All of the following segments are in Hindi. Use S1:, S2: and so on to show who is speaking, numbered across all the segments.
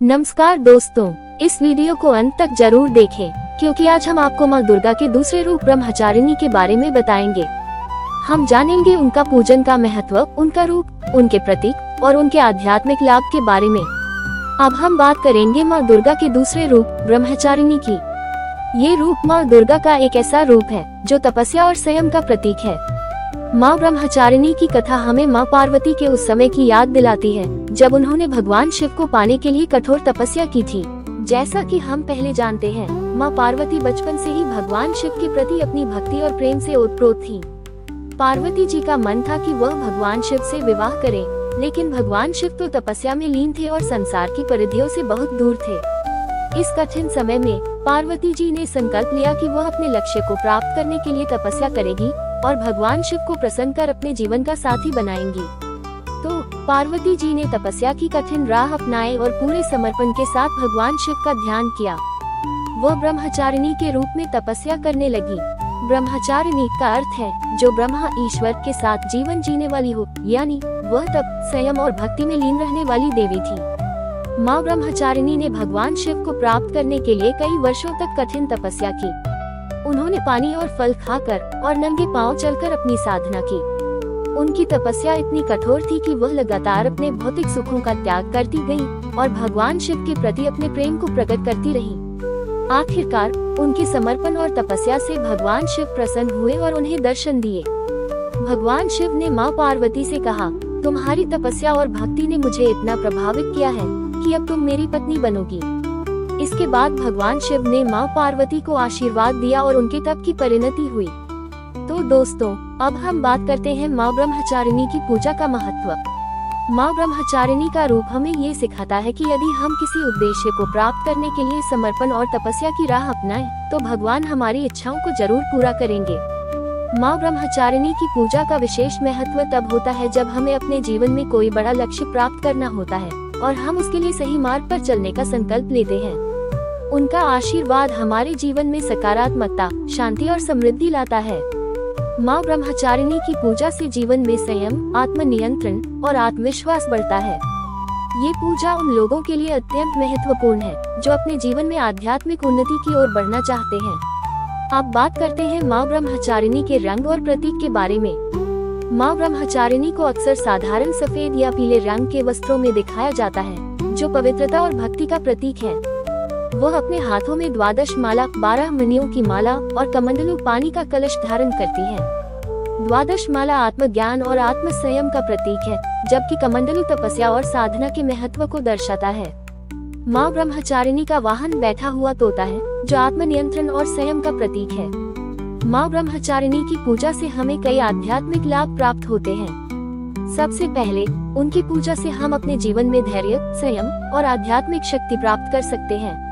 S1: नमस्कार दोस्तों, इस वीडियो को अंत तक जरूर देखें क्योंकि आज हम आपको माँ दुर्गा के दूसरे रूप ब्रह्मचारिणी के बारे में बताएंगे। हम जानेंगे उनका पूजन का महत्व, उनका रूप, उनके प्रतीक और उनके आध्यात्मिक लाभ के बारे में। अब हम बात करेंगे माँ दुर्गा के दूसरे रूप ब्रह्मचारिणी की। ये रूप माँ दुर्गा का एक ऐसा रूप है जो तपस्या और संयम का प्रतीक है। माँ ब्रह्मचारिणी की कथा हमें माँ पार्वती के उस समय की याद दिलाती है जब उन्होंने भगवान शिव को पाने के लिए कठोर तपस्या की थी। जैसा कि हम पहले जानते हैं, माँ पार्वती बचपन से ही भगवान शिव के प्रति अपनी भक्ति और प्रेम से ओतप्रोत थी। पार्वती जी का मन था कि वह भगवान शिव से विवाह करें, लेकिन भगवान शिव तो तपस्या में लीन थे और संसार की परिधियों से बहुत दूर थे। इस कठिन समय में पार्वती जी ने संकल्प लिया कि वह अपने लक्ष्य को प्राप्त करने के लिए तपस्या करेगी और भगवान शिव को प्रसन्न कर अपने जीवन का साथी बनाएंगी। तो पार्वती जी ने तपस्या की कठिन राह अपनाए और पूरे समर्पण के साथ भगवान शिव का ध्यान किया। वह ब्रह्मचारिणी के रूप में तपस्या करने लगी। ब्रह्मचारिणी का अर्थ है जो ब्रह्मा ईश्वर के साथ जीवन जीने वाली हो, यानी वह तप, संयम और भक्ति में लीन रहने वाली देवी थी। माँ ब्रह्मचारिणी ने भगवान शिव को प्राप्त करने के लिए कई वर्षों तक कठिन तपस्या की। उन्होंने पानी और फल खाकर और नंगे पांव चलकर अपनी साधना की। उनकी तपस्या इतनी कठोर थी कि वह लगातार अपने भौतिक सुखों का त्याग करती गई और भगवान शिव के प्रति अपने प्रेम को प्रकट करती रही। आखिरकार उनके समर्पण और तपस्या से भगवान शिव प्रसन्न हुए और उन्हें दर्शन दिए। भगवान शिव ने माँ पार्वती से कहा, तुम्हारी तपस्या और भक्ति ने मुझे इतना प्रभावित किया है कि अब तुम मेरी पत्नी बनोगी। इसके बाद भगवान शिव ने माँ पार्वती को आशीर्वाद दिया और उनके तप की परिणति हुई। तो दोस्तों, अब हम बात करते हैं माँ ब्रह्मचारिणी की पूजा का महत्व। माँ ब्रह्मचारिणी का रूप हमें ये सिखाता है कि यदि हम किसी उद्देश्य को प्राप्त करने के लिए समर्पण और तपस्या की राह अपनाएं, तो भगवान हमारी इच्छाओं को जरूर पूरा करेंगे। माँ ब्रह्मचारिणी की पूजा का विशेष महत्व तब होता है जब हमें अपने जीवन में कोई बड़ा लक्ष्य प्राप्त करना होता है और हम उसके लिए सही मार्ग पर चलने का संकल्प लेते हैं। उनका आशीर्वाद हमारे जीवन में सकारात्मकता, शांति और समृद्धि लाता है। माँ ब्रह्मचारिणी की पूजा से जीवन में संयम, आत्मनियंत्रण और आत्मविश्वास बढ़ता है। ये पूजा उन लोगों के लिए अत्यंत महत्वपूर्ण है जो अपने जीवन में आध्यात्मिक उन्नति की ओर बढ़ना चाहते हैं। अब बात करते हैं माँ ब्रह्मचारिणी के रंग और प्रतीक के बारे में। माँ ब्रह्मचारिणी को अक्सर साधारण सफेद या पीले रंग के वस्त्रों में दिखाया जाता है, जो पवित्रता और भक्ति का प्रतीक है। वह अपने हाथों में 12 माला, 12 मणियों की माला और कमंडलू पानी का कलश धारण करती है। 12 माला आत्मज्ञान और आत्म संयम का प्रतीक है, जबकि कमंडलू तपस्या और साधना के महत्व को दर्शाता है। माँ ब्रह्मचारिणी का वाहन बैठा हुआ तोता है, जो आत्मनियंत्रण और संयम का प्रतीक है। माँ ब्रह्मचारिणी की पूजा से हमें कई आध्यात्मिक लाभ प्राप्त होते हैं। सबसे पहले उनकी पूजा से हम अपने जीवन में धैर्य, संयम और आध्यात्मिक शक्ति प्राप्त कर सकते हैं।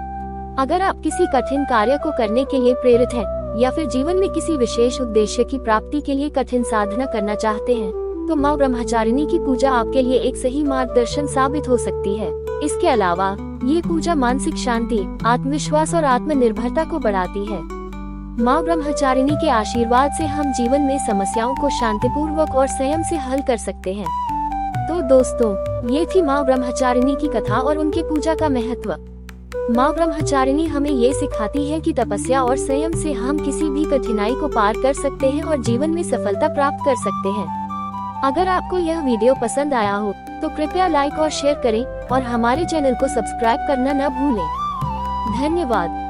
S1: अगर आप किसी कठिन कार्य को करने के लिए प्रेरित हैं या फिर जीवन में किसी विशेष उद्देश्य की प्राप्ति के लिए कठिन साधना करना चाहते हैं, तो माँ ब्रह्मचारिणी की पूजा आपके लिए एक सही मार्गदर्शन साबित हो सकती है। इसके अलावा ये पूजा मानसिक शांति, आत्मविश्वास और आत्मनिर्भरता को बढ़ाती है। माँ ब्रह्मचारिणी के आशीर्वाद से हम जीवन में समस्याओं को शांतिपूर्वक और संयम से हल कर सकते हैं। तो दोस्तों, ये थी माँ ब्रह्मचारिणी की कथा और उनके पूजा का महत्व। माँ ब्रह्मचारिणी हमें ये सिखाती है कि तपस्या और संयम से हम किसी भी कठिनाई को पार कर सकते हैं और जीवन में सफलता प्राप्त कर सकते हैं। अगर आपको यह वीडियो पसंद आया हो तो कृपया लाइक और शेयर करें और हमारे चैनल को सब्सक्राइब करना न भूलें। धन्यवाद।